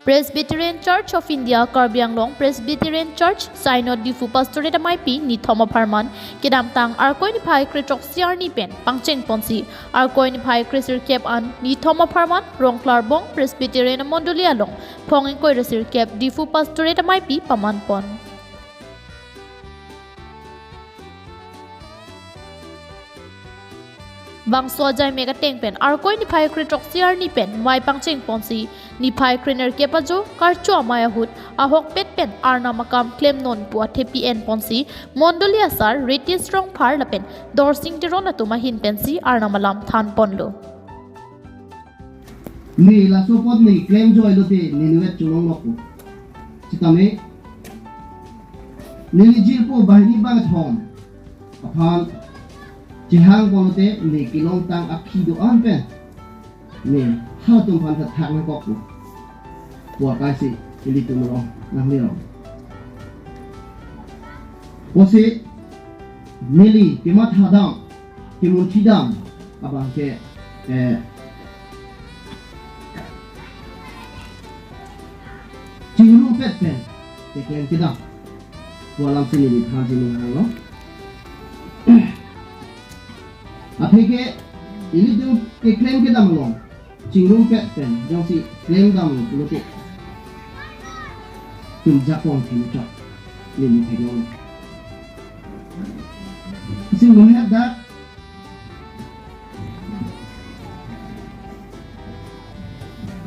Presbyterian Church of India Karbi Anglong Presbyterian Church Synod Diphu Pastorate Ameipi ni Thoma Pharman kidam tang arkoi ni phai kritok siar ni pen pangcheng ponsi arkoi ni phai krisir kep an ni Thoma Pharman Rongklarbong Presbyterian Mondoli along phongeng koi resir kep Diphu Pastorate Ameipi paman pon bang swajai mega teng pen arkoi ni phai kritok siar ni pen mai pangcheng ponsi ni phai kriner kepajo karcho amaya hut ahok pet pen arna makam claim non pu thepi en ponsi mondoli asar reti strong phar lapen dorsing tiron atuma hin pensi arna malam than ponlo ni la sopot ni claim joy lo te ni nuet chulong loku chitame ni jil po bahini bang thom aphan jihang polote ni kilong tang akhi do an pen ni ha tum phan that thang ko ku wa kai si ili tum lo nang li lo osi mili kimat hadam kimun thidam abang ke jinglu pet pen ke klen kidam walam sini di than sini hang lo Apeke ini tu klaim kita melong, cingrum pet pen, jauh si klaim dam luti, Japon kincak, ini pegang. Si melihat dah,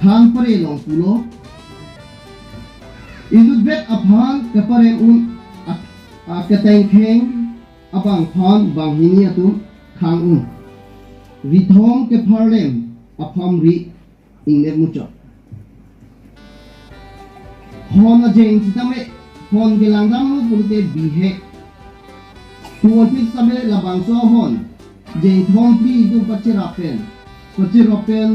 hang pare long pulo, itu bet apang keparen keteng keng, apang pan bang ini atu. Kang Rithom ke Parlem apam ri Ingdeng mucho Hon jeng sitame hon gelangdam lu pulute bihe tuon pit sabe labang so hon jeng thom pi du pachirapen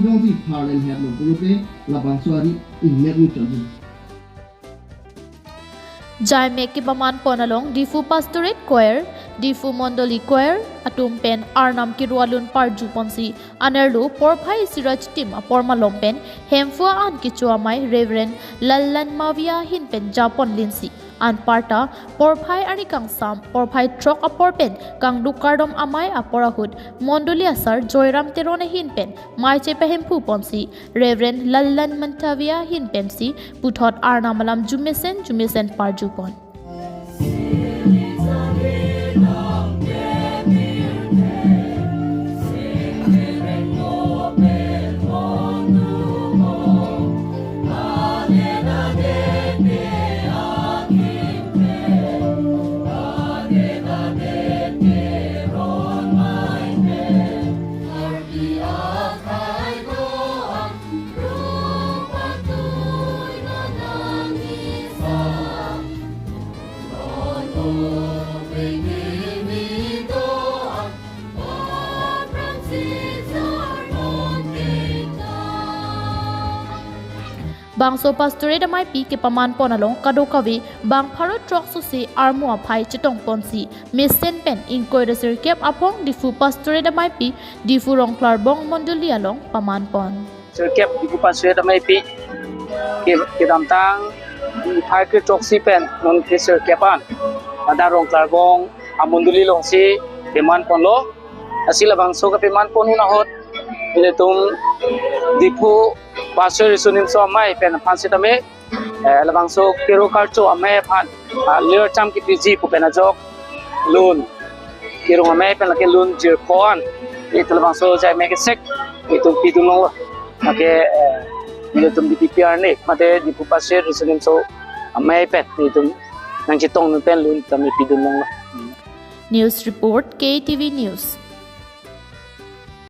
jong si Parlem het lu pulute labang so ri Ingdeng mucho Jai Meki Paman Ponalong, Diphu Pastorate Choir, Diphu Mondoli Choir, Atum Pen, Arnam Kirwalun Parju Ponsi, Anerlu, Porpai Siraj Tim, Porma Lompen, Hemfua An Kichuamai, Reverend Lallan Mavia Hinpen, Japon Linsi, An Parta, Porpai Anikang Sam, Porpai Trok Aporpen, Kang Dukardom Amai Aporahud, Mondoli Asar, Joyram Terone Hinpen, Mai Chepe Hempu Ponsi, Reverend Lallan Mantavia Hinpensi, Puthot Arnamalam Jumesen Parju Pon. Bangso Pastorate Ameipi ke paman ponalong kadokawi bang Pharot Trok susi armu aphai chitong ponsi mesen pen inkoi resir kep apong Diphu Pastorate Ameipi Diphu Rongklarbong Mondoli along paman pon sirkep Diphu Pastorate Ameipi ke damtang phai ke trok si pen non ke sirkepan ada Rongklarbong amondoli long si peman pon lo asila bangso ka peman pon huna hot ile tum Diphu Pastor sunim so amai pen phansi tame labang so kero karcho amai phan lir cham ki pg pu pen ajok lun kero amai pen lake lun jir kon itu labang so jai me ke sek itu pidung lo ake ile tum di ppr ne mate Diphu Pastor sunim so amai pen itu nang chitong pen lun tame pidung lo. News Report KTV News.